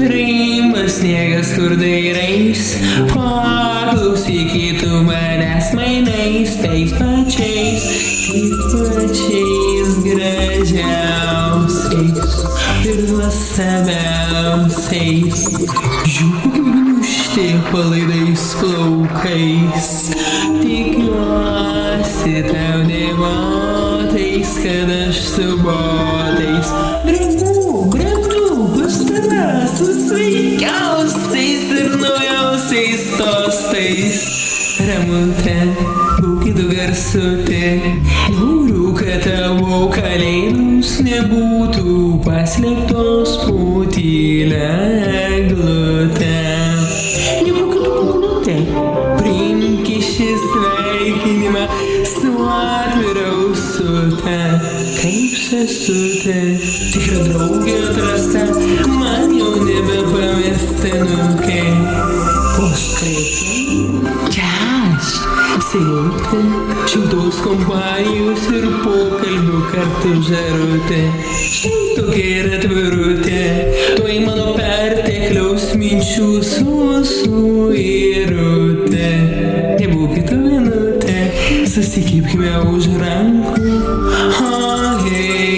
Rimba sniegas, kur dairais, paklausykit tu manęs mainais, tais pačiais gražiausiais ir nuostabiausiais. Žiūrėk gniužti palaidais plaukais, tikiuosi tau nemotais, kad aš su botais brendu pas tave su sveikiausiais ir naujausiais tostais. Ramute, būkit garsute, noriu, kad tavo kalėdos nebūtų paslėptos po tylia eglute. Nebūkit kuklute, priimk šį sveikinimą su atvira ausute. Kaip sesute, tikra draugė atrasta, man jau nebepamestinukė. Sėkti, šiltos kompanijos ir pokalbių kartu žarutė. Štai tokia ir atvirutė, tuoj mano pertekliaus minčių suirutė. Nebūkit minutė, susikibkime už rankų, hei,